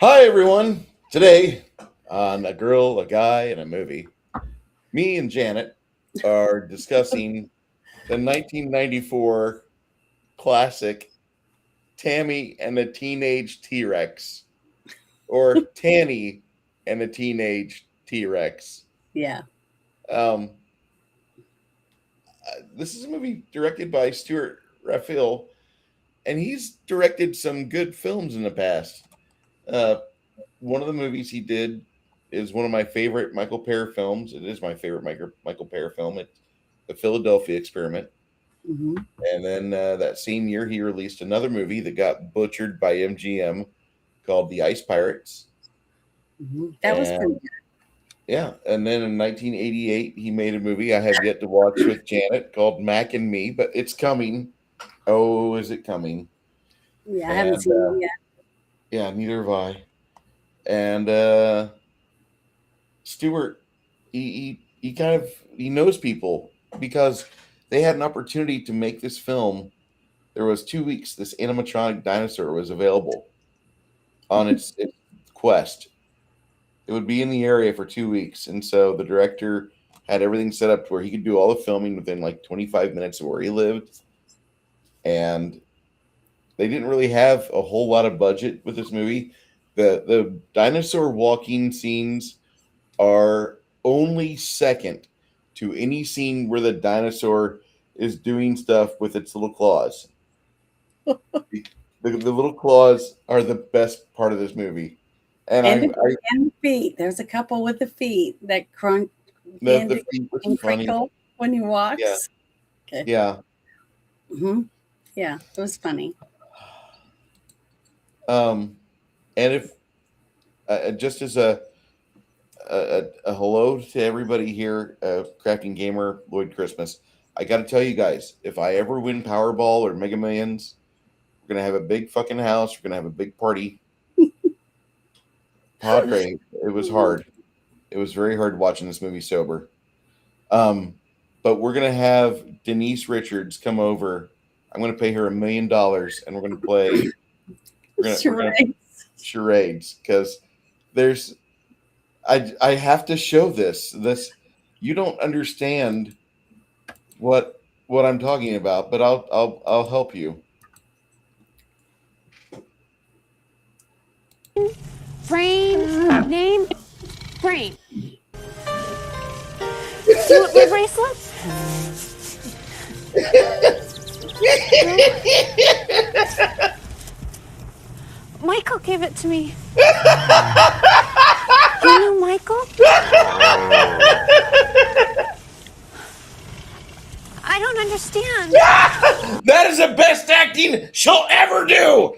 Hi, everyone. Today, on A Girl, a Guy, and a Movie, me and Janet are discussing the 1994 classic Tammy and the Teenage T Rex, or Tanny and the Teenage T Rex. Yeah. Um, this is a movie directed by Stuart Raphael, and he's directed some good films in the past. Uh, One of the movies he did is one of my favorite Michael Pear films. It is my favorite Michael Pear film. It's The Philadelphia Experiment. Hmm. And then that same year, he released another movie that got butchered by MGM called The Ice Pirates. That was pretty And yeah, and then in 1988, he made a movie I have yet to watch with Janet called Mac and Me, but it's coming. Oh, is it coming? good. Yeah, I haven't And seen it yet. yeah, neither have I. And Stewart, he kind of he knows people because they had an opportunity to make this film. There was 2 weeks this animatronic dinosaur was available on its quest. It would be in the area for 2 weeks, and so the director had everything set up to where he could do all the filming within like 25 minutes of where he lived. And they didn't really have a whole lot of budget with this movie. The dinosaur walking scenes are only second to any scene where the dinosaur is doing stuff with its little claws. The little claws are the best part of this movie, and And the, I and the feet. There's a couple with the feet that crunch the and, feet was and funny. crinkle when he Yeah, walks. Okay. yeah. Hmm. Yeah, it was funny. Um, and if just as a hello to everybody here, Crafting Gamer Lloyd Christmas, I got to tell you guys, if I ever win Powerball or Mega Millions, we're gonna have a big fucking house. We're gonna have a big party. Padre, it was hard. It was very hard watching this movie sober. Um, but we're gonna have Denise Richards come over. I'm gonna pay her $1 million, and we're gonna play. We're gonna Charades. charades because there's. I have to show this. You don't understand what I'm talking about, but I'll help you. Frame, name, frame. Do you want my bracelets? Michael gave it to me. You know Michael? I don't understand. That is the best acting she'll ever do.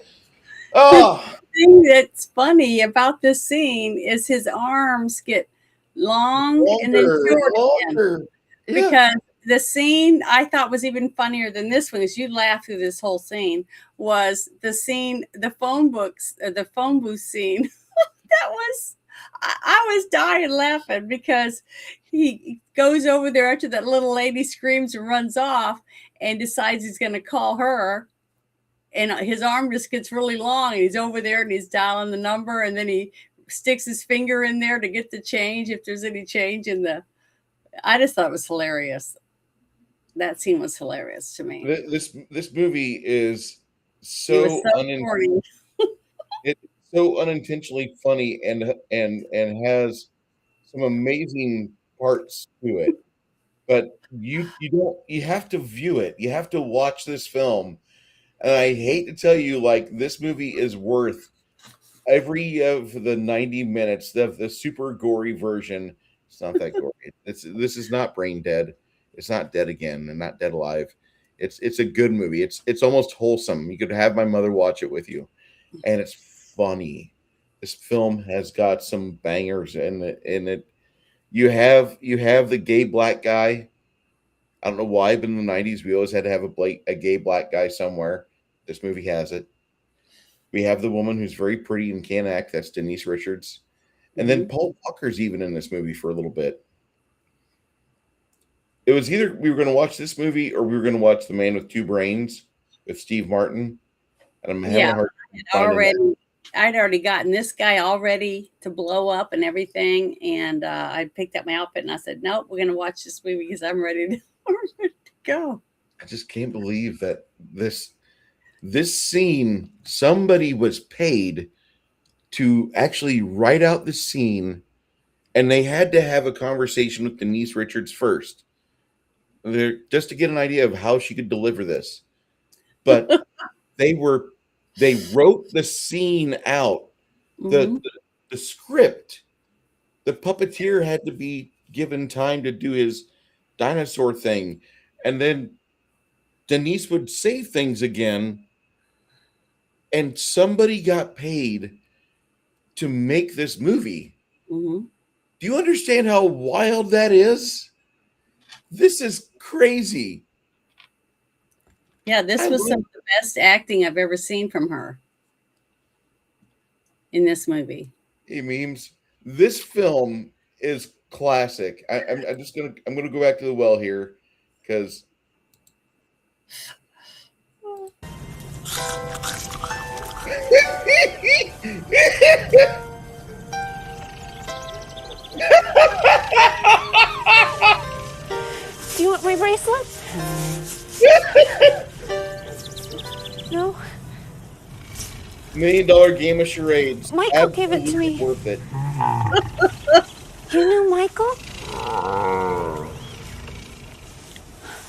The Oh, thing that's funny about this scene is his arms get long and then longer and short again. longer. Yeah. Because the scene I thought was even funnier than this one, is you laugh through this whole scene, was the scene, the phone booth scene. That was, I was dying laughing because he goes over there after that little lady screams and runs off and decides he's going to call her. And his arm just gets really long and he's over there and he's dialing the number and then he sticks his finger in there to get the change if there's any change in the. I just thought it was hilarious. That scene was hilarious to me. This movie is It was so so corny. it's so unintentionally funny and has some amazing parts to it. But you don't you have to view it. You have to watch this film. And I hate to tell you, like this movie is worth every of the 90 minutes. The super gory version. It's not that gory. This is not brain dead. It's not dead again and not dead alive. It's a good movie. It's almost wholesome. You could have my mother watch it with you, and it's funny. This film has got some bangers in it. You have the gay black guy. I don't know why, but in the '90s we always had to have a gay black guy somewhere. This movie has it. We have the woman who's very pretty and can act. That's Denise Richards, and then Mhm. Paul Walker's even in this movie for a little bit. It was either we were going to watch this movie or we were going to watch The Man with Two Brains with Steve Martin, and I'm having Yeah, a hard time finding already that. I'd already gotten this guy all ready to blow up and everything, and I picked up my outfit and I said, "Nope, we're gonna watch this movie because I'm ready to, I'm ready to go." I just can't believe that this scene, somebody was paid to actually write out the scene, and they had to have a conversation with Denise Richards first. There just to get an idea of how she could deliver this. But they wrote the scene out. The, Mhm. the the script, the puppeteer had to be given time to do his dinosaur thing. And then Denise would say things again, and somebody got paid to make this movie. Mhm. Do you understand how wild that is? This is crazy. Yeah, this I was some love of the best acting I've ever seen from her in this movie. memes. This film is classic. I'm just gonna go back to the well here because Do you want my bracelet? No. $1 million game of charades. Michael gave it to Absolutely me. worth it. You knew Michael?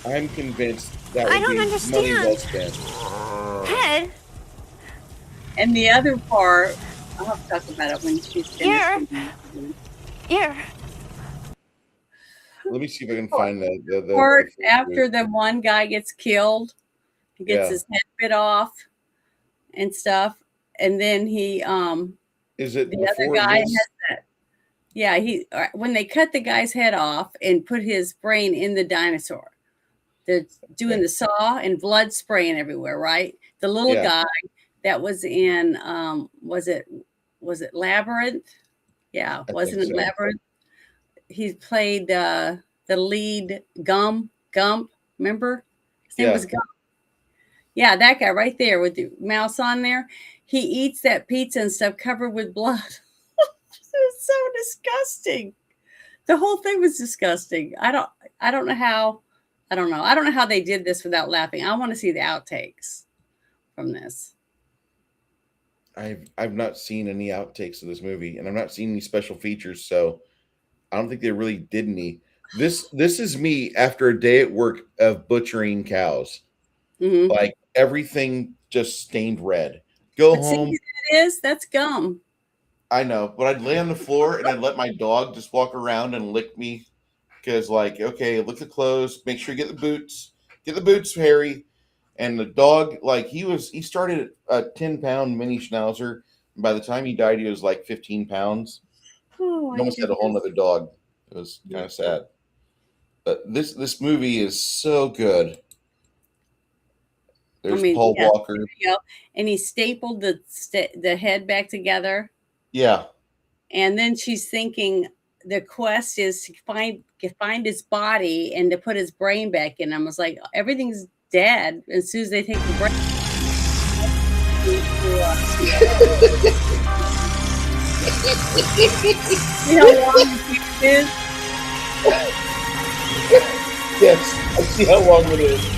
I'm convinced that I would don't be money understand. well spent. Head? And the other part, I'll have to talk about it when she's finished. Here. Let me see if I can find the Part full after group. the one guy gets killed, he gets Yeah. his head bit off and stuff, and then he Is it the other before guy this? has that. Yeah, when they cut the guy's head off and put his brain in the dinosaur, they're doing the saw and blood spraying everywhere, right? The little Yeah. guy that was in was it Labyrinth? Yeah, I wasn't think it so. Labyrinth? He played the lead Gump, remember? His name Yeah. was Gump. Yeah, that guy right there with the mouse on there. He eats that pizza and stuff covered with blood. It was so disgusting. The whole thing was disgusting. I don't know how I don't know. I don't know how they did this without laughing. I want to see the outtakes from this. I've not seen any outtakes of this movie, and I've not seen any special features, so I don't think they really did any. This is me after a day at work of butchering cows. Hmm. Like everything just stained red. Go But see who home. that is? That's Gum. I know, but I'd lay on the floor and I'd let my dog just walk around and lick me because, like, okay, look at the clothes, make sure you get the boots, Harry. And the dog, like, he started at a 10-pound mini schnauzer. And by the time he died, he was like 15 pounds. Oh He my almost had a whole goodness. nother dog. It was kind of sad. But this movie is so good. I There's mean, Paul yes, Walker. there you go. And he stapled the head back together. Yeah. And then she's thinking the quest is to find his body and to put his brain back in. I was like, everything's dead as soon as they take the brain. You know how long it is? Yes, I see how long it is.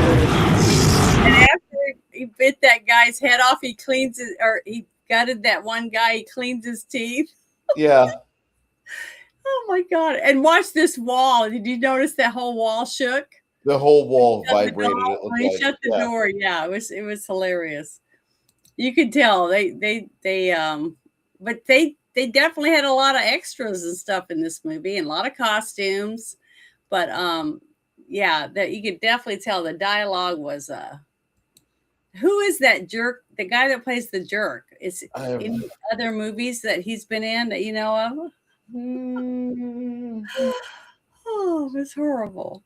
And after he bit that guy's head off, he cleans it, or he gutted that one guy. He cleans his teeth. Yeah. Oh my god! And watch this wall. Did you notice that whole wall shook? The whole wall Shut the vibrated. door- It looked When he like. shut the Yeah. door, yeah, it was hilarious. You could tell but they definitely had a lot of extras and stuff in this movie and a lot of costumes. But yeah, that you could definitely tell the dialogue was who is that jerk? The guy that plays the jerk. Is any other movies that he's been in that you know of? Oh, it's horrible.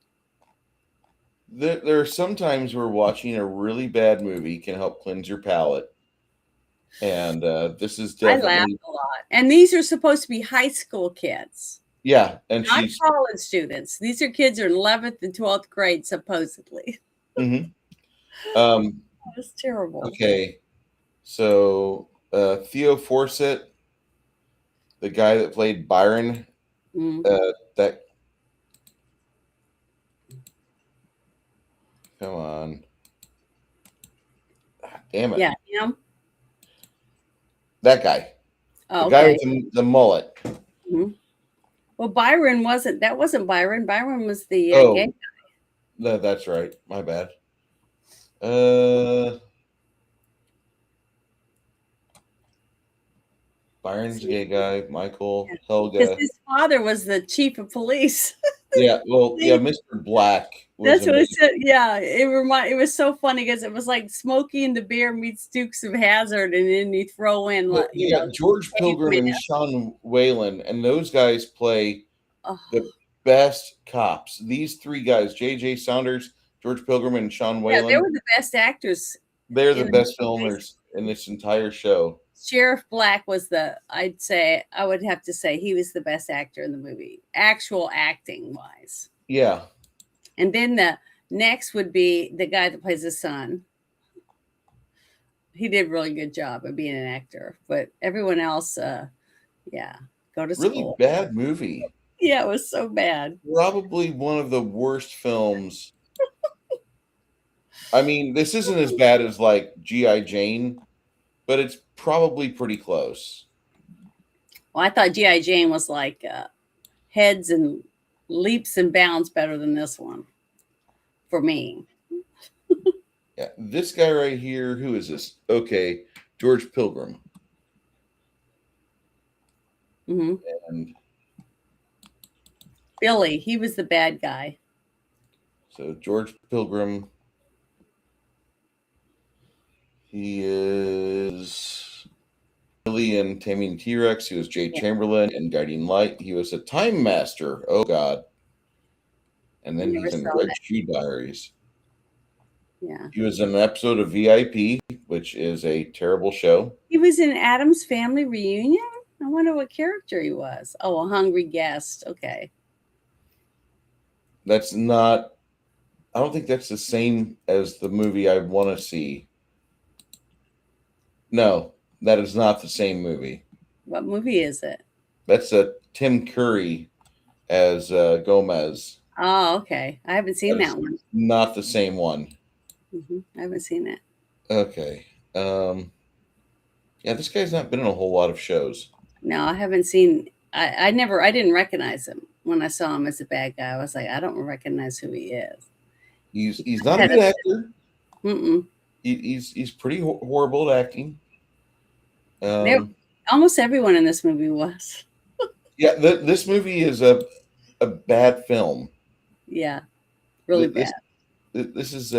There are some times where watching a really bad movie can help cleanse your palate, and this is I laughed definitely a lot. And these are supposed to be high school kids. Yeah, and Not she's college students. These are kids who are in 11th and 12th grade, supposedly. mhm. um That's terrible. okay. So Theo Forsett, the guy that played Byron, Mm. that come on, damn it, Yeah, him. that guy, the Oh, guy with okay. the mullet. Mhm. Well, Byron wasn't. That wasn't Byron. Byron was the Oh, gay. that's right. My bad. Uh, Byron's a gay guy. Michael, Because Helga. his father was the chief of police. Yeah, well, yeah, See, Mr. Black was that's what it amazing. said. Yeah, it was so funny because it was like Smokey and the Bear meets Dukes of Hazzard, and then you throw in But like you got George Pilgrim caveman. and Sean Whalen, and those guys play Oh, the best cops. These three guys, J.J. Saunders, George Pilgrim, and Sean yeah, they Whalen, were the best actors they're the in the best movie. filmers in this entire show. Sheriff Black was I would have to say he was the best actor in the movie, actual acting wise. Yeah, And then the next would be the guy that plays his son. He did a really good job of being an actor, but everyone else, yeah, go to really school. bad movie. Yeah, it was so bad. Probably one of the worst films. I mean, this isn't as bad as like G.I. Jane, but it's probably pretty close. Well, I thought G.I. Jane was like heads and leaps and bounds better than this one for me. Yeah, this guy right here, who is this? Okay, George Pilgrim. Hmm. And Billy, he was the bad guy. so George Pilgrim, he is Billy and Tammy and T-Rex. He was Jay Yeah, Chamberlain in Guiding Light. He was a Time Master. Oh God. And I then never he's in saw Red that. Shoe Diaries. Yeah. He was in an episode of VIP, which is a terrible show. He was in Adam's Family Reunion. I wonder what character he was. Oh, a hungry guest. Okay. That's not, I don't think that's the same as the movie I want to see. No, that is not the same movie. What movie is it? That's a Tim Curry as Gomez. Oh, okay. I haven't seen That is that one. not the same one. I haven't seen it. Okay. Yeah, this guy's not been in a whole lot of shows. No, I haven't seen. I didn't recognize him when I saw him as a bad guy. I was like, I don't recognize who he is. He's not a good actor. Mm-mm. He's pretty horrible at acting. Almost everyone in this movie was. Yeah, this movie is a bad film. Yeah, really This, bad. this is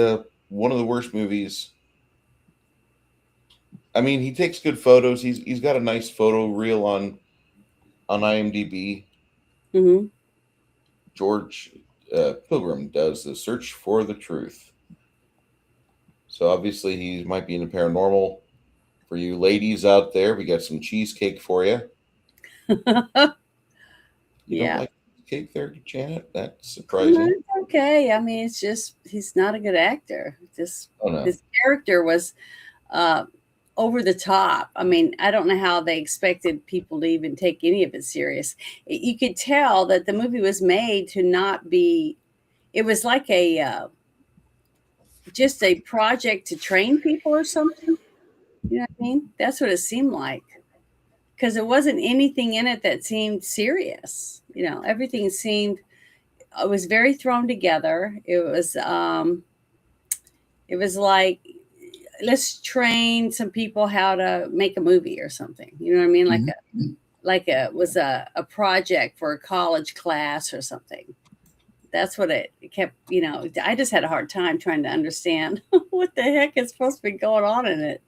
one of the worst movies. I mean, he takes good photos. He's got a nice photo reel on IMDb. Hmm. George Pilgrim does the search for the truth. So obviously he might be in the paranormal. For you ladies out there, we got some cheesecake for you. You Yeah. don't like cake there, Janet? That's No, surprising. it's okay. I mean, it's just he's not a good actor. Just Oh no. his character was over the top. I mean, I don't know how they expected people to even take any of it serious. You could tell that the movie was made to not be. It was like a just a project to train people or something. You know what I mean? That's what it seemed like. Because there wasn't anything in it that seemed serious. You know, everything seemed it was very thrown together. It was like let's train some people how to make a movie or something. You know what I mean? Like it was a project for a college class or something. That's what it kept, you know. I just had a hard time trying to understand what the heck is supposed to be going on in it.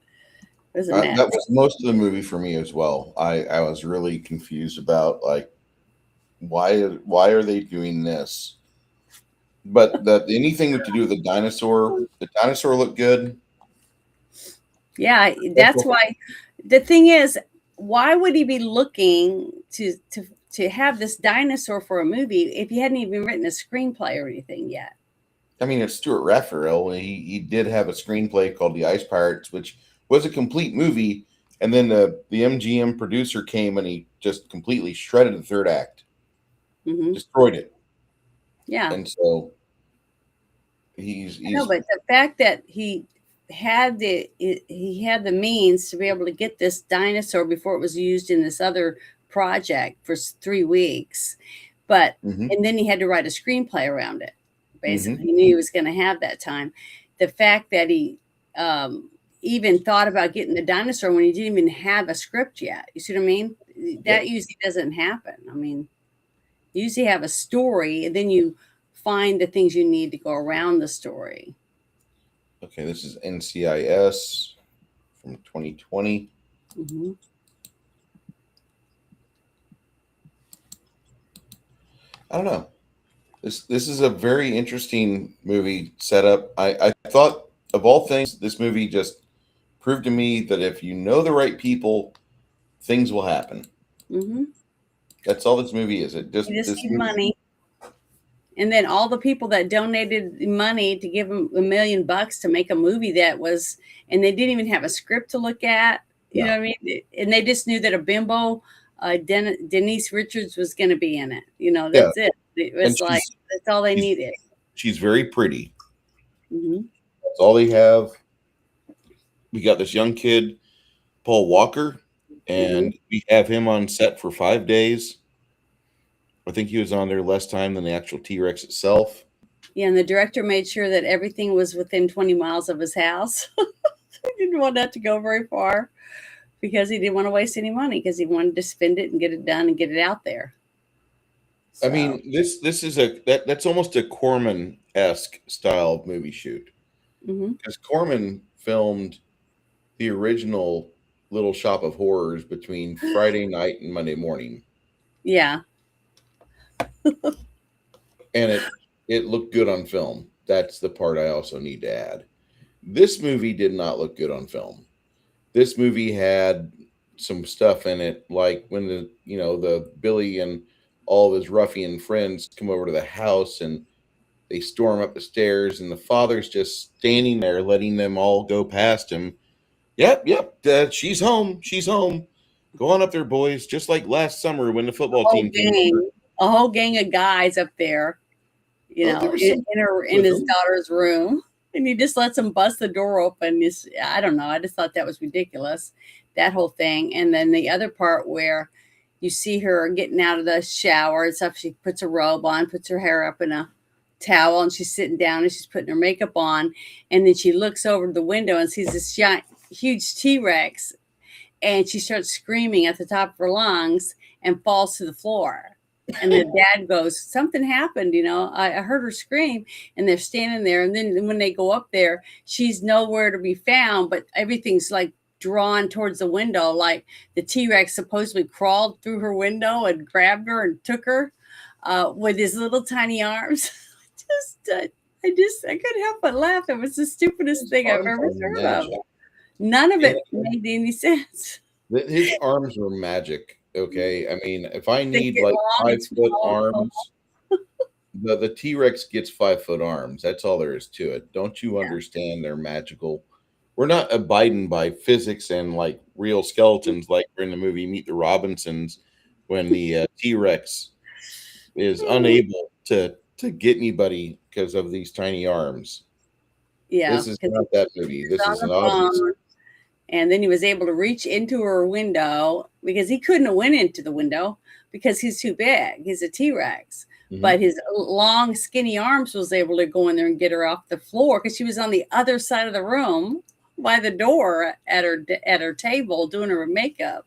It was a mess. That was most of the movie for me as well. I was really confused about like why are they doing this? But anything to do with the dinosaur looked good. Yeah, that's why. The thing is, why would he be looking to have this dinosaur for a movie if you hadn't even written a screenplay or anything yet? I mean, it's Stuart Raphael. He did have a screenplay called The Ice Pirates, which was a complete movie. And then the MGM producer came and he just completely shredded the third act, Hmm. destroyed it. Yeah. And so I know, but the fact that he had the means to be able to get this dinosaur before it was used in this other project for 3 weeks, but Mhm, and then he had to write a screenplay around it. mhm. Basically, he knew he was going to have that time. The fact that he even thought about getting the dinosaur when he didn't even have a script yet. You see what I mean? That Yep. usually doesn't happen. I mean, you usually have a story, and then you find the things you need to go around the story. Okay, this is NCIS from 2020. Hmm. I don't know. This is a very interesting movie setup. I thought of all things, this movie just proved to me that if you know the right people, things will happen. Hmm. That's all this movie is. It just You just this need movie. money. And then all the people that donated money to give them $1 million to make a movie that was, and they didn't even have a script to look at. You know No. what I mean? And they just knew that a bimbo, Denise Richards, was going to be in it. You know, Yeah, that's it. It and was like that's all they she's needed. she's very pretty. Hmm. That's all they have. We got this young kid, Paul Walker, Hmm. and we have him on set for 5 days. I think he was on there less time than the actual T Rex itself. Yeah, and the director made sure that everything was within 20 miles of his house. He didn't want that to go very far because he didn't want to waste any money because he wanted to spend it and get it done and get it out there. I So, mean, this is that's almost a Corman-esque style of movie shoot mhm. because Corman filmed the original Little Shop of Horrors between Friday night and Monday morning, Yeah. and it looked good on film. That's the part I also need to add. This movie did not look good on film. This movie had some stuff in it, like when the Billy and all of his ruffian friends come over to the house and they storm up the stairs, and the father's just standing there, letting them all go past him. Yep, yep, she's home. She's home. Go on up there, boys. Just like last summer when the football whole team came over. gang, a whole gang of guys up there, Oh, there was in, some in with his them. daughter's room, and he just lets them bust the door open. I don't know. I just thought that was ridiculous, that whole thing. And then the other part where you see her getting out of the shower and stuff, she puts a robe on, puts her hair up in a towel, and she's sitting down and she's putting her makeup on, and then she looks over the window and sees this giant, huge T-Rex, and she starts screaming at the top of her lungs and falls to the floor. And the dad goes, something happened, I heard her scream. And they're standing there. And then when they go up there, she's nowhere to be found, but everything's like drawn towards the window. Like the T-Rex supposedly crawled through her window and grabbed her and took her with his little tiny arms. I couldn't help but laugh. It was the stupidest His thing I've arms ever are heard of. magic. None of And it made any sense. his arms were magic. Okay, I mean, if I They need get like long and 5 foot small. arms, the T Rex gets 5 foot arms. That's all there is to it. Don't you understand? They're magical. We're not abiding by physics and like real skeletons, like in the movie Meet the Robinsons, when the T Rex is unable to get anybody because of these tiny arms. Yeah, This is because not that movie. he was This on is the an Oz. phone, and then he was able to reach into her window because he couldn't have went into the window because he's too big. He's a T-Rex. Mhm. But his long, skinny arms was able to go in there and get her off the floor because she was on the other side of the room by the door at her table doing her makeup.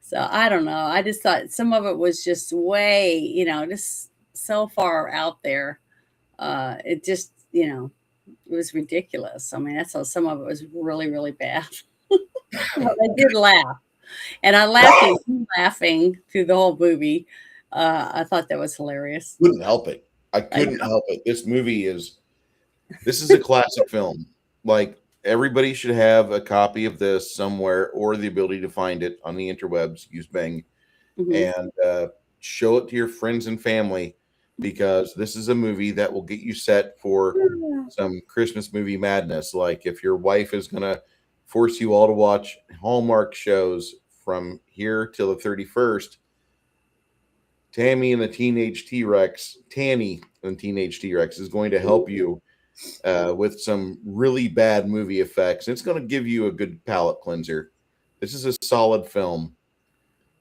So I don't know. I just thought some of it was just way, just so far out there. It just, it was ridiculous. I mean, that's how some of it was really, really bad. But I did laugh, and I laughed at you laughing through the whole movie. I thought that was hilarious. Couldn't help it. I I couldn't help it. This is a classic film. Like everybody should have a copy of this somewhere or the ability to find it on the interwebs. Use Bing Mhm. and show it to your friends and family, because this is a movie that will get you set for some Christmas movie madness. Like if your wife is going to force you all to watch Hallmark shows from here till the 31st, Tammy and the Teenage T-Rex, Tanny and Teenage T-Rex is going to help you with some really bad movie effects. It's going to give you a good palate cleanser. This is a solid film.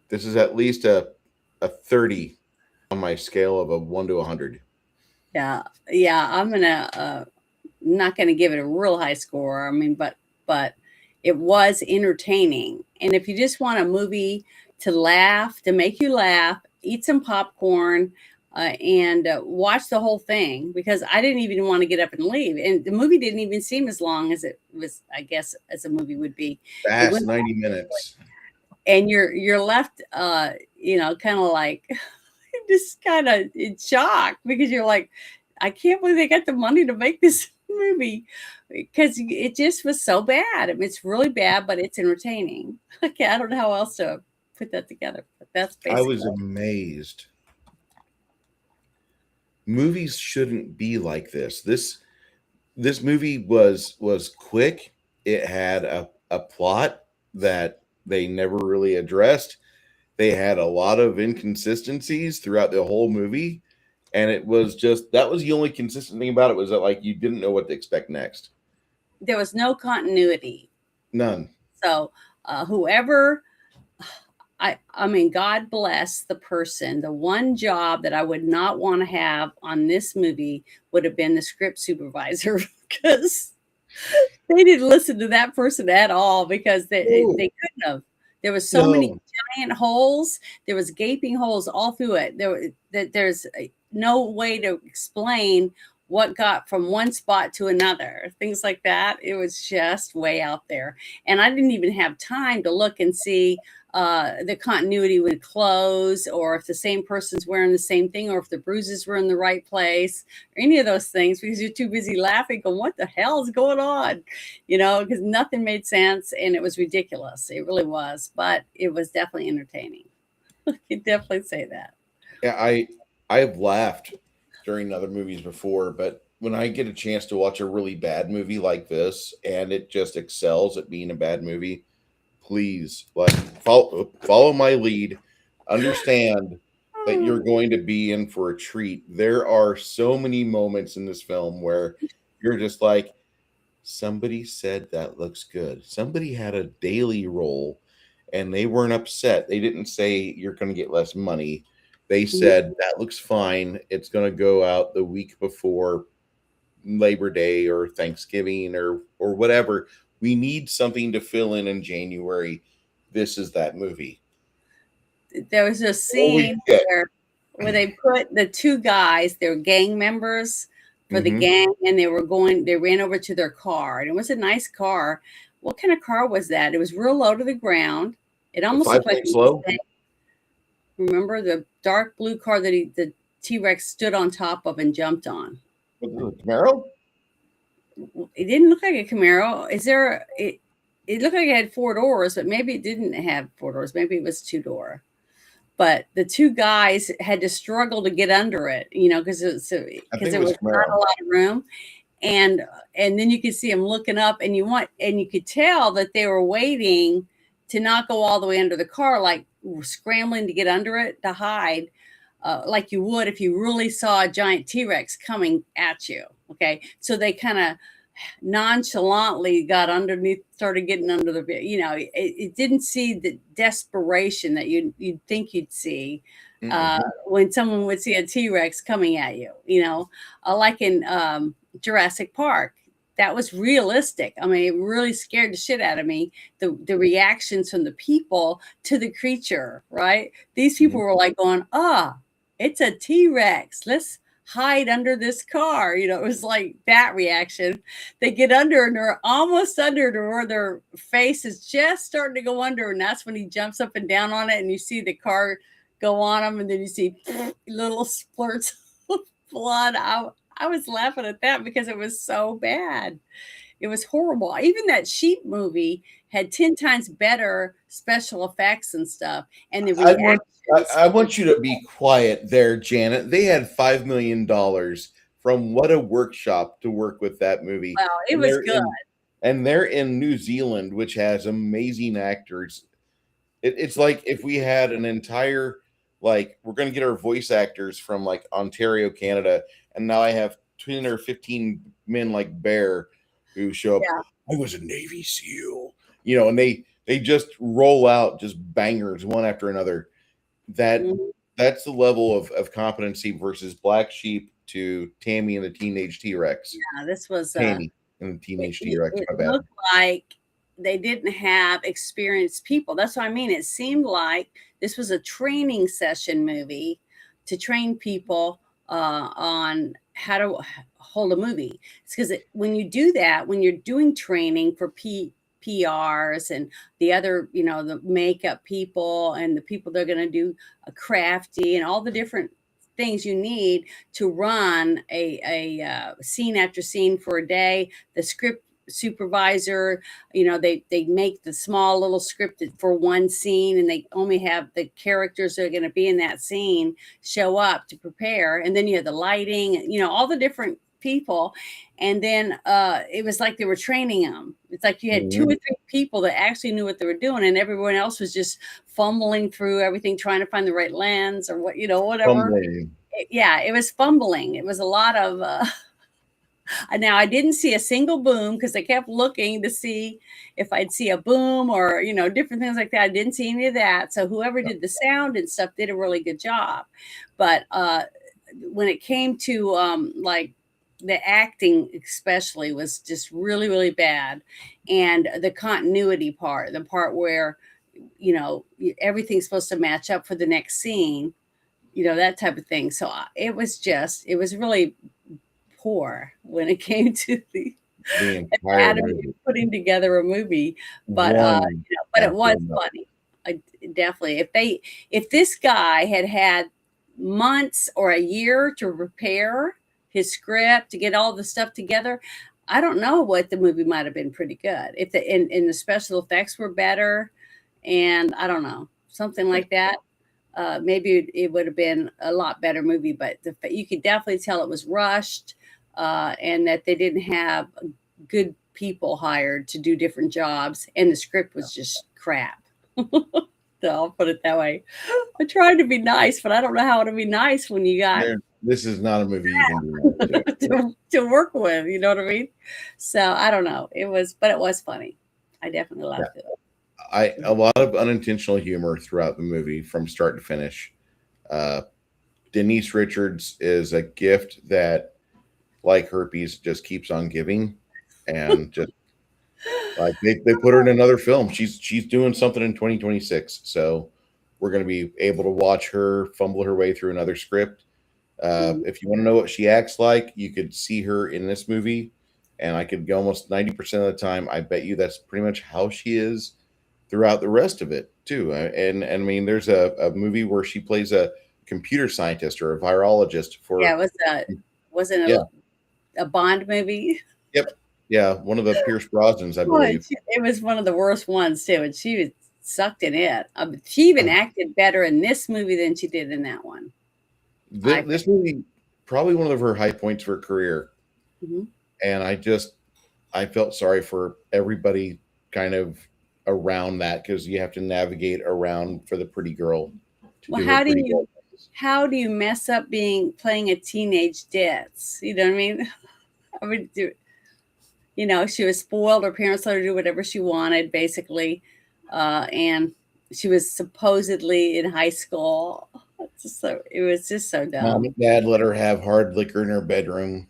This is at least a 30 on my scale of a 1 to 100. Yeah, yeah. I'm gonna not gonna give it a real high score. I mean, but it was entertaining. And if you just want a movie to laugh, to make you laugh, eat some popcorn, and watch the whole thing, because I didn't even want to get up and leave. And the movie didn't even seem as long as it was, I guess, as a movie would be. It Fast went, 90 minutes. and you're left, kind of like just kind of in shock, because you're like, I can't believe they got the money to make this movie, because it just was so bad. I mean, it's really bad, but it's entertaining. Okay, I don't know how else to put that together, but that's I was basically. amazed. Movies shouldn't be like this. This movie was quick. It had a plot that they never really addressed. They had a lot of inconsistencies throughout the whole movie, and it was just, that was the only consistent thing about it, was that like you didn't know what to expect next. There was no continuity. None. So whoever, I mean, God bless the person. The one job that I would not want to have on this movie would have been the script supervisor, because they didn't listen to that person at all, because they couldn't have. There was so many giant holes. There was gaping holes all through it. There's no way to explain what got from one spot to another, things like that. It was just way out there. And I didn't even have time to look and see the continuity with clothes, or if the same person's wearing the same thing, or if the bruises were in the right place, or any of those things, because you're too busy laughing going, what the hell is going on? Because nothing made sense, and it was ridiculous. It really was, but it was definitely entertaining. You could definitely say that. Yeah, I've laughed during other movies before, but when I get a chance to watch a really bad movie like this and it just excels at being a bad movie, please, like, follow my lead. Understand that you're going to be in for a treat. There are so many moments in this film where you're just like, somebody said that looks good. Somebody had a daily role and they weren't upset. They didn't say you're going to get less money. They said that looks fine. It's going to go out the week before Labor Day or Thanksgiving or whatever. We need something to fill in January. This is that movie. There was a scene where they put the two guys, they were gang members for the gang, and they ran over to their car, and it was a nice car. What kind of car was that? It was real low to the ground. It almost looked like slow. Remember the dark blue car that the T-Rex stood on top of and jumped on? Was it a Camaro? It didn't look like a Camaro. It looked like it had 4 doors, but maybe it didn't have 4 doors. Maybe it was 2-door. But the two guys had to struggle to get under it, because there was not a lot of room. And then you could see them looking up, and you could tell that they were waiting to not go all the way under the car, like scrambling to get under it to hide, like you would if you really saw a giant T-Rex coming at you. Okay, so they kind of nonchalantly got underneath, started getting under the, it didn't see the desperation that you'd think you'd see when someone would see a T-Rex coming at you, like in Jurassic Park. That was realistic. I mean, it really scared the shit out of me. The reactions from the people to the creature, right? These people were like going, it's a T-Rex. Let's hide under this car. It was like that reaction. They get under, and they're almost under to where their face is just starting to go under. And that's when he jumps up and down on it, and you see the car go on him, and then you see little splurts of blood. I was laughing at that because it was so bad. It was horrible. Even that sheep movie had 10 times better special effects and stuff, and the I want reactions. I want you to be quiet there, Janet. They had $5 million from What a Workshop to work with that movie, Well, it and was good. they're in New Zealand, which has amazing actors. It's like if we had an entire like we're going to get our voice actors from like Ontario, Canada, and now I have 10 or 15 men like Bear who show up. Yeah. I was a Navy SEAL, and they just roll out just bangers one after another. That Mhm. that's the level of competency versus Black Sheep to Tammy and the Teenage T-Rex. Yeah, this was Tammy and the it, Teenage it T-Rex. it My bad. looked like they didn't have experienced people. That's what I mean. It seemed like this was a training session movie to train people on how to hold a movie. It's because when you do that, when you're doing training for PRs and the other, the makeup people and the people that are going to do a crafty and all the different things you need to run a scene after scene for a day, the script supervisor, they make the small little script for one scene, and they only have the characters that are going to be in that scene show up to prepare, and then you have the lighting, all the different people, and then it was like they were training them. It's like you had two or three people that actually knew what they were doing, and everyone else was just fumbling through everything, trying to find the right lens or whatever. Fumbling. It was fumbling. It was a lot of now I didn't see a single boom because I kept looking to see if I'd see a boom or different things like that. I didn't see any of that. So whoever did the sound and stuff did a really good job. But when it came to like the acting especially was just really, really bad. And the continuity part, the part where everything's supposed to match up for the next scene, that type of thing. So it was really poor when it came to the entire movie. putting together a movie, but it was funny. Definitely, if this guy had months or a year to prepare his script to get all the stuff together, I don't know what the movie might have been pretty good if the special effects were better, and I don't know, something like that. Maybe it would have been a lot better movie, but you could definitely tell it was rushed. And that they didn't have good people hired to do different jobs, and the script was just crap. So I'll put it that way. I tried to be nice, but I don't know how to be nice when you got this is not a movie you can do to work with. You know what I mean? So I don't know. It was funny. I definitely loved it. A lot of unintentional humor throughout the movie from start to finish. Denise Richards is a gift that, like herpes, just keeps on giving, and just like they put her in another film. She's doing something in 2026, so we're going to be able to watch her fumble her way through another script. If you want to know what she acts like, you could see her in this movie, and I could go almost 90% of the time. I bet you that's pretty much how she is throughout the rest of it too. And I mean, there's a movie where she plays a computer scientist or a virologist for wasn't a Bond movie. Yep. Yeah, one of the Pierce Brosnans, I believe. It was one of the worst ones too, and she was sucked in it. She even acted better in this movie than she did in that one. This movie, probably one of her high points for her career. Mm-hmm. And I felt sorry for everybody kind of around that, because you have to navigate around for the pretty girl. Well, how do you mess up playing a teenage ditz? You know what I mean? I mean, she was spoiled. Her parents let her do whatever she wanted, basically. And she was supposedly in high school. It was just so dumb. Mom and Dad let her have hard liquor in her bedroom.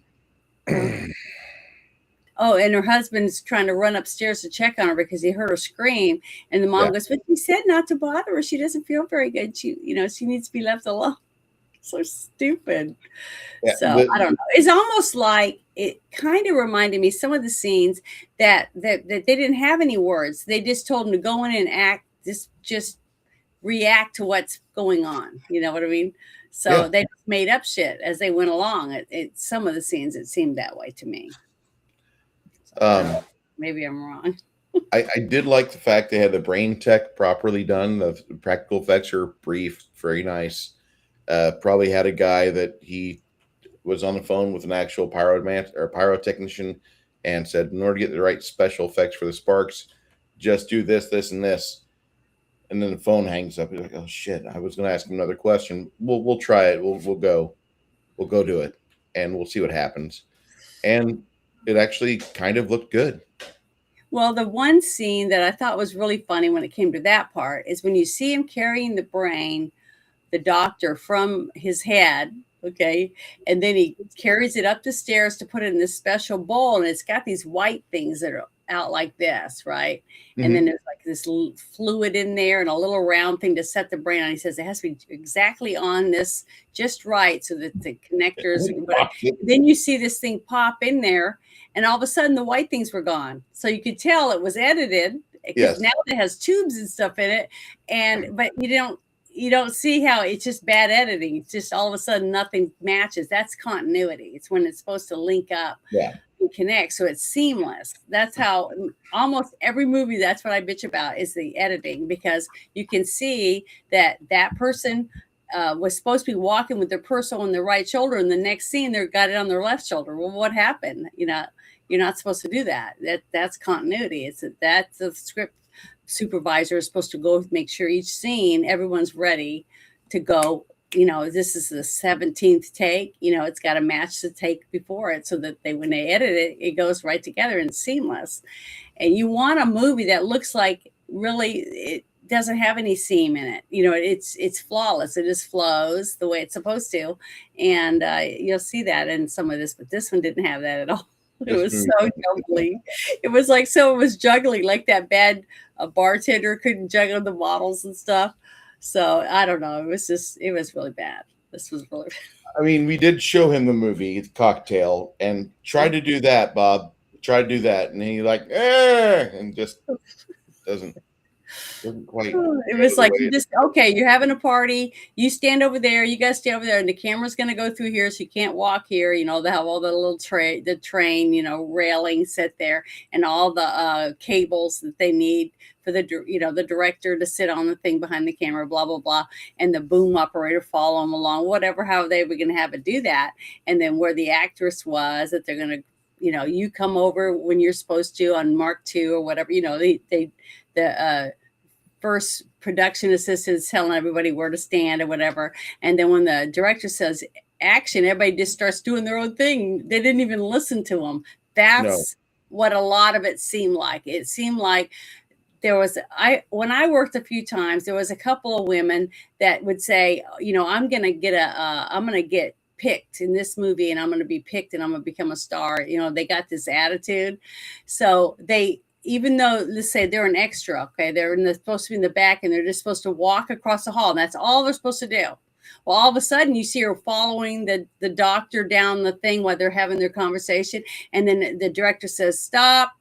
Oh, and her husband's trying to run upstairs to check on her because he heard her scream. And the mom goes, "But she said not to bother her. She doesn't feel very good. She needs to be left alone." So stupid. Yeah, so I don't know. It's almost like it kind of reminded me some of the scenes that they didn't have any words. They just told them to go in and act, just react to what's going on. You know what I mean? So they just made up shit as they went along. Some of the scenes, it seemed that way to me. Um, Maybe I'm wrong. I did like the fact they had the brain tech properly done. The practical effects are brief, very nice. Probably had a guy that he was on the phone with an actual pyrotechnician and said, in order to get the right special effects for the sparks, just do this, this, and this. And then the phone hangs up. He's like, oh shit! I was going to ask him another question. We'll try it. We'll go do it, and we'll see what happens. And it actually kind of looked good. Well, the one scene that I thought was really funny when it came to that part is when you see him carrying the brain, the doctor, from his head, okay, and then he carries it up the stairs to put it in this special bowl, and it's got these white things that are out like this, right? And then there's like this fluid in there and a little round thing to set the brain on. He says it has to be exactly on this just right so that the connectors. Then you see this thing pop in there, and all of a sudden the white things were gone. So you could tell it was edited because now it has tubes and stuff in it, but you don't see how it's just bad editing. It's just all of a sudden nothing matches. That's continuity. It's when it's supposed to link up and connect, so it's seamless. That's how almost every movie, that's what I bitch about, is the editing, because you can see that person was supposed to be walking with their purse on their right shoulder, and the next scene they got it on their left shoulder. Well, what happened? You're not supposed to do that. That's continuity. That's the script supervisor is supposed to go make sure each scene everyone's ready to go. This is the 17th take. It's got to match the take before it, so that when they edit it, it goes right together and seamless. And you want a movie that looks like really it doesn't have any seam in it. It's flawless. It just flows the way it's supposed to, and you'll see that in some of this. But this one didn't have that at all. It was so juggling. It was like someone was juggling, like that bad bartender couldn't juggle the bottles and stuff. So I don't know. It was really bad. This was really bad. I mean, we did show him the movie Cocktail and tried to do that, Bob. Tried to do that, and he and just doesn't quite. It was like, you're having a party. You stand over there. You guys stay over there, and the camera's going to go through here, so you can't walk here. They have all the little the train, railing set there, and all the cables that they need for the director to sit on the thing behind the camera, blah blah blah, and the boom operator follow them along, how they were going to have it do that, and then where the actress was, that they're going to. You come over when you're supposed to on Mark II or whatever. The first production assistants telling everybody where to stand or whatever. And then when the director says action, everybody just starts doing their own thing. They didn't even listen to them. That's what a lot of it seemed like. It seemed like when I worked a few times, there was a couple of women that would say, I'm going to get picked in this movie, and I'm going to be picked, and I'm going to become a star. They got this attitude. So even though, let's say they're an extra, okay, they're supposed to be in the back, and they're just supposed to walk across the hall, and that's all they're supposed to do. Well, all of a sudden you see her following the doctor down the thing while they're having their conversation, and then the director says, stop,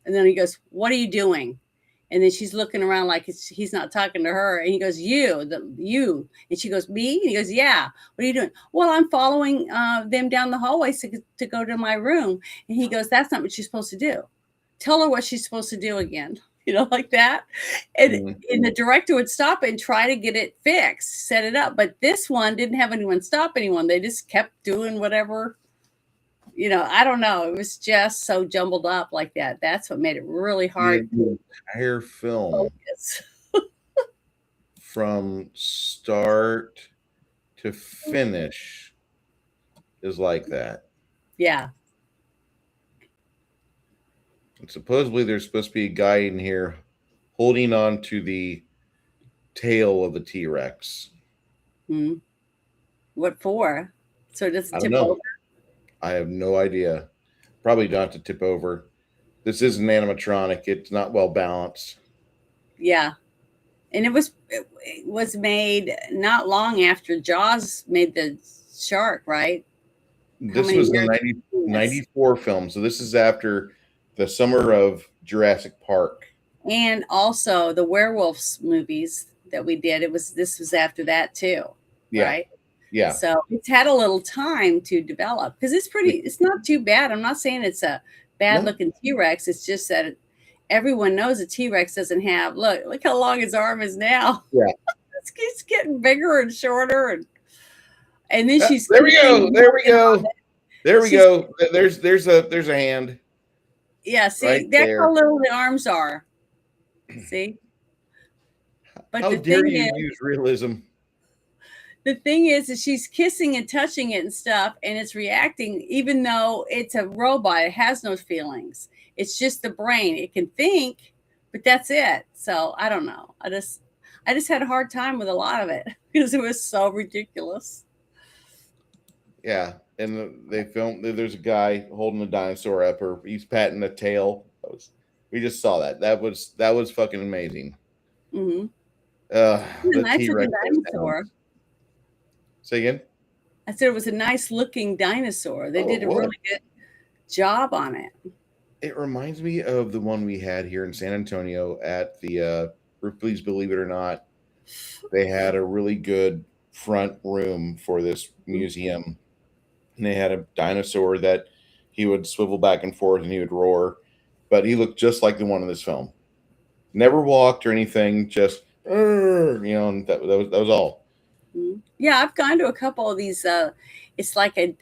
and then he goes, what are you doing? And then she's looking around like he's not talking to her. And he goes, you. And she goes, me? And he goes, yeah. What are you doing? Well, I'm following them down the hallway to go to my room. And he goes, that's not what she's supposed to do. Tell her what she's supposed to do again. Like that. And the director would stop and try to get it fixed, set it up. But this one didn't have anyone stop anyone. They just kept doing whatever. I don't know. It was just so jumbled up like that. That's what made it really hard. The entire film from start to finish is like that. Yeah. And supposedly there's supposed to be a guy in here holding on to the tail of the T-Rex. What for? So it doesn't tip know. over? I have no idea. Probably not to tip over. This is an animatronic. It's not well balanced. Yeah. And it was made not long after Jaws made the shark, right? This was the 94 film. So this is after the summer of Jurassic Park. And also the werewolves movies that we did. This was after that too. Yeah. Right? Yeah. So it's had a little time to develop, because it's not too bad. I'm not saying it's a bad No. looking T-Rex. It's just that everyone knows a T-Rex doesn't have. Look how long his arm is now. Yeah. It's getting bigger and shorter, and then she's There we go. kissing. There we go. There we She's go. There's a hand Yeah, right see, that's how there. little the arms are. See, but How dare you use realism? the thing is she's kissing and touching it and stuff, and it's reacting, even though it's a robot. It has no feelings. It's just the brain. It can think, but that's it. So I don't know. I just had a hard time with a lot of it because it was so ridiculous. Yeah, and they filmed. There's a guy holding a dinosaur up, or he's patting the tail. We just saw that. That was fucking amazing. Mm-hmm. The Nice T-Rex. looking dinosaur. Say again. I said it was a nice looking dinosaur. They did a really good job on it. It reminds me of the one we had here in San Antonio at the Please Believe It or Not. They had a really good front room for this museum, and they had a dinosaur that he would swivel back and forth and he would roar, but he looked just like the one in this film. Never walked or anything, just and that was all. Yeah, I've gone to a couple of these. It's like a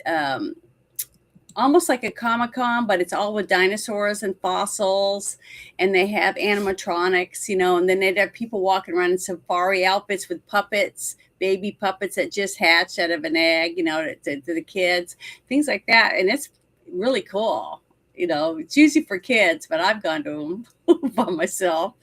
almost like a Comic-Con, but it's all with dinosaurs and fossils, and they have animatronics, and then they'd have people walking around in safari outfits with puppets, baby puppets that just hatched out of an egg, to the kids, things like that. And it's really cool. It's usually for kids, but I've gone to them by myself.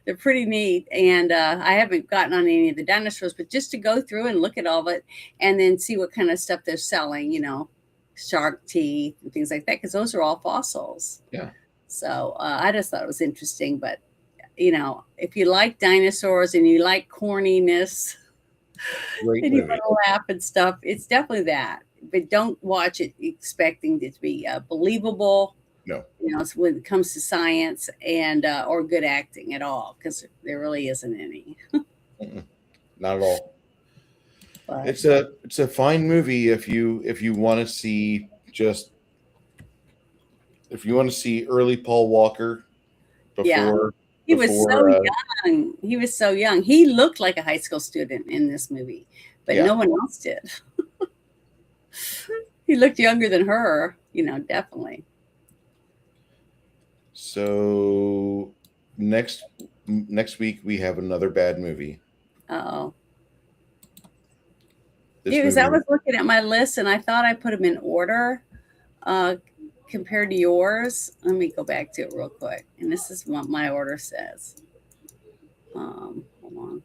They're pretty neat. And I haven't gotten on any of the dinosaurs, but just to go through and look at all of it and then see what kind of stuff they're selling, shark teeth and things like that, because those are all fossils. Yeah. So I just thought it was interesting. But, if you like dinosaurs and you like corniness and you want to laugh and stuff, it's definitely that. But don't watch it expecting it to be believable. No. When it comes to science and or good acting at all, because there really isn't any. Not at all. But it's a fine movie if you want to see early Paul Walker before. He was so young. He was so young. He looked like a high school student in this movie, but no one else did. He looked younger than her, definitely. So next week we have another bad movie. Oh. Because I was looking at my list and I thought I put them in order compared to yours. Let me go back to it real quick. And this is what my order says. Hold on.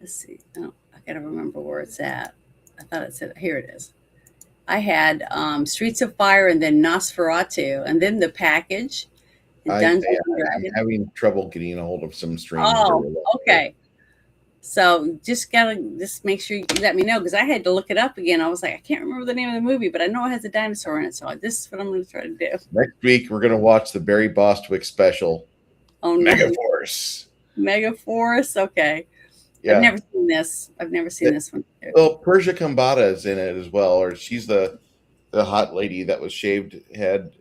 Let's see. Oh, I got to remember where it's at. I thought it said, here it is. I had Streets of Fire and then Nosferatu and then The Package. I'm having trouble getting a hold of some streams. Oh, okay. So just make sure you let me know, because I had to look it up again. I was like, I can't remember the name of the movie, but I know it has a dinosaur in it. So this is what I'm going to try to do. Next week, we're going to watch the Barry Bostwick special. Oh, no. Megaforce. Okay. Yeah. I've never seen this. This one. Well, Persia Kambata is in it as well, or she's the hot lady that was shaved head,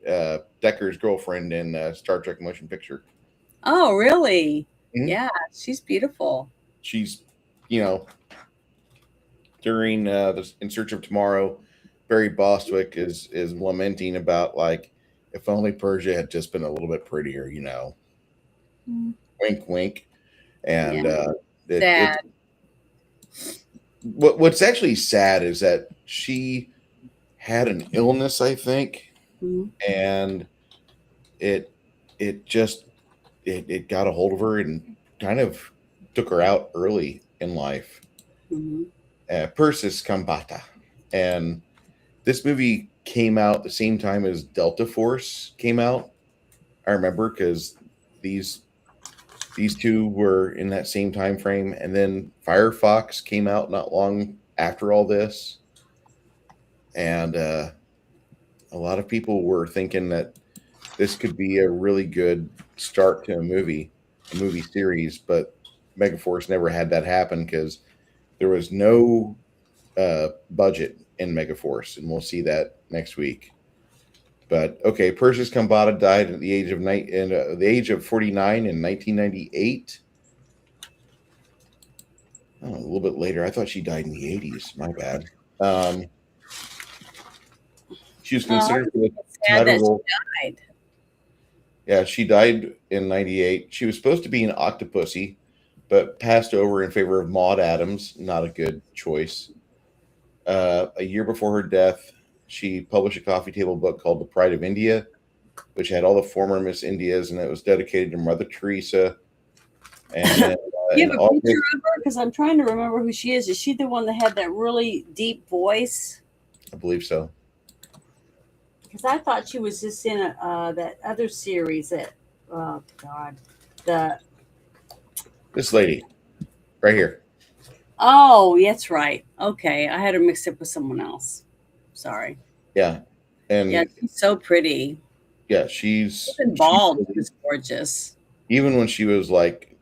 Decker's girlfriend in Star Trek Motion Picture. Oh, really? Mm-hmm. Yeah, she's beautiful. She's, during In Search of Tomorrow, Barry Bostwick is lamenting about, like, if only Persia had just been a little bit prettier, Wink, wink. And sad. What's actually sad is that she had an illness, I think, and it got a hold of her and kind of took her out early in life. Persis Kambata. And this movie came out the same time as Delta Force came out. I remember because these two were in that same time frame, and then Firefox came out not long after all this, and a lot of people were thinking that this could be a really good start to a movie series, but Megaforce never had that happen because there was no budget in Megaforce, and we'll see that next week. But okay, Perseus Khambatta died at the age of the age of 49 in 1998. Oh, a little bit later. I thought she died in the 80s. My bad. Um, she was Oh, considered for the it's sad title that role. she died. Yeah, she died in 98. She was supposed to be an Octopussy, but passed over in favor of Maud Adams. Not a good choice. A year before her death, she published a coffee table book called The Pride of India, which had all the former Miss Indias, and it was dedicated to Mother Teresa. And then You in have a picture August, of her? Because I'm trying to remember who she is. Is she the one that had that really deep voice? I believe so. Because I thought she was just in that other series that, oh God, This lady, right here. oh, that's right. Okay, I had her mixed up with someone else. Sorry. Yeah, and Yeah, she's so pretty. yeah, she's Even bald, she was gorgeous. even when she was like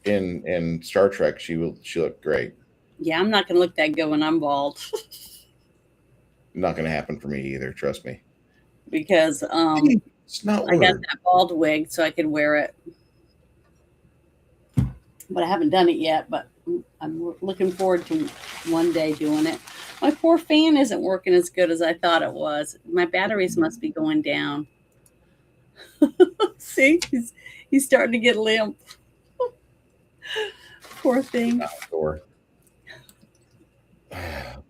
in Star Trek, she looked great. Yeah, I'm not gonna look that good when I'm bald Not going to happen for me either. Trust me. because It's not I got word. that bald wig so I could wear it, but I haven't done it yet. But I'm looking forward to one day doing it. My poor fan isn't working as good as I thought it was. My batteries must be going down. See, he's starting to get limp. Poor thing. Dinosaur.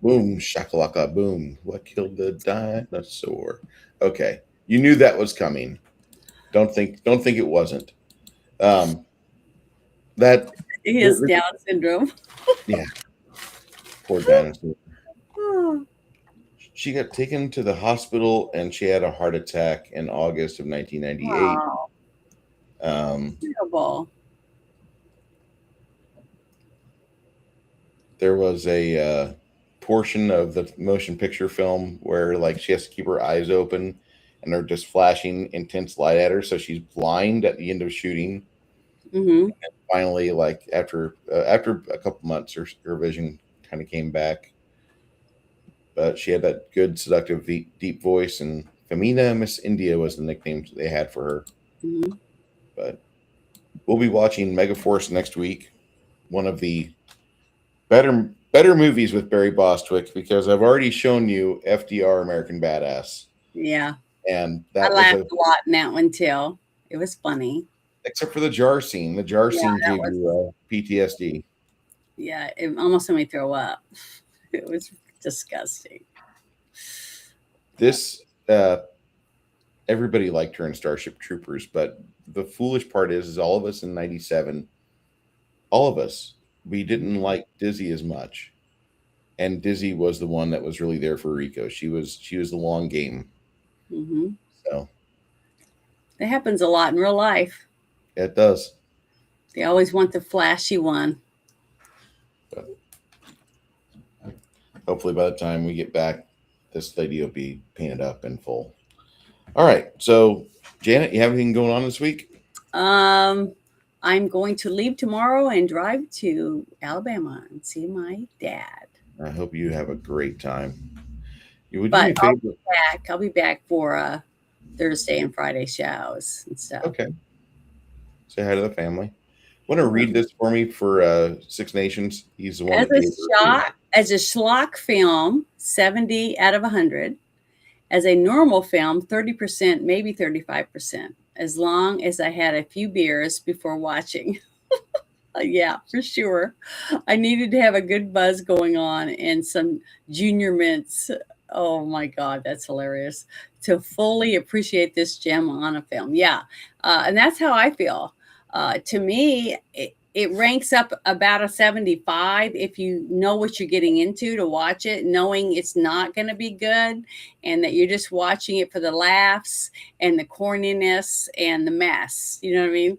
Boom, shakalaka, boom. What killed the dinosaur? Okay, you knew that was coming. Don't think it wasn't. That He has Down syndrome. yeah, poor dinosaur. Oh, She got taken to the hospital and she had a heart attack in August of 1998. wow, Um, terrible. there was a portion of the motion picture film where like she has to keep her eyes open and they're just flashing intense light at her, so she's blind at the end of shooting. Mm-hmm. Finally, like after a couple months, her vision kind of came back. But she had that good, seductive, deep voice, and Femina Miss India was the nickname they had for her. Mm-hmm. But we'll be watching Megaforce next week, one of the better movies with Barry Bostwick, because I've already shown you FDR American Badass, Yeah, and I that was laughed a lot in that one too. It was funny. except for the jar scene. The jar Yeah, scene that gave you PTSD. Yeah, it almost made me throw up. It was disgusting. This everybody liked her in Starship Troopers, but the foolish part is all of us in '97, all of us, we didn't like Dizzy as much, and Dizzy was the one that was really there for Rico. She was the long game. Mm-hmm. So That happens a lot in real life. it does. They always want the flashy one. But hopefully, by the time we get back, this lady will be painted up in full. All right. So, Janet, you have anything going on this week? I'm going to leave tomorrow and drive to Alabama and see my dad. I hope you have a great time. You would do But me a favor. I'll be back for Thursday and Friday shows and stuff. Okay. Say hi to the family. Want to read this for me for Six Nations? He's the one. As a schlock film, 70 out of 100. As a normal film, 30%, maybe 35%, as long as I had a few beers before watching. Yeah, for sure. I needed to have a good buzz going on and some junior mints. Oh my God, that's hilarious. To fully appreciate this gem on a film. Yeah, and that's how I feel. To me, it ranks up about a 75 if you know what you're getting into to watch it, knowing it's not going to be good and that you're just watching it for the laughs and the corniness and the mess. You know what I mean?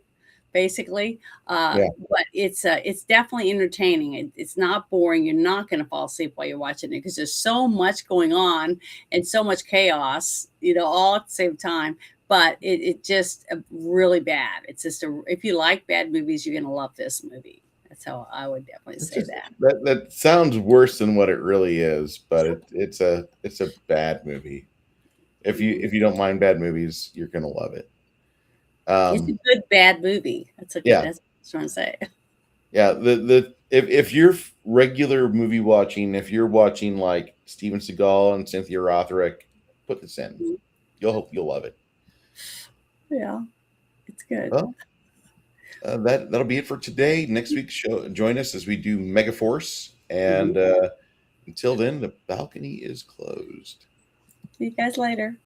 Basically. Yeah. But it's definitely entertaining. It's not boring. You're not going to fall asleep while you're watching it because there's so much going on and so much chaos, all at the same time. But it just really bad. It's just if you like bad movies, you're gonna love this movie. That's how I would definitely say that. That sounds worse than what it really is, but it's a bad movie. If you don't mind bad movies, you're gonna love it. It's a good bad movie. That's a good. Yeah. That's what I was trying to say. Yeah, the if you're regular movie watching, if you're watching like Steven Seagal and Cynthia Rothrock, put this in. You'll love it. Yeah, it's good. Well, that'll be it for today. Next week's show, join us as we do Megaforce, and until then, the balcony is closed. See you guys later.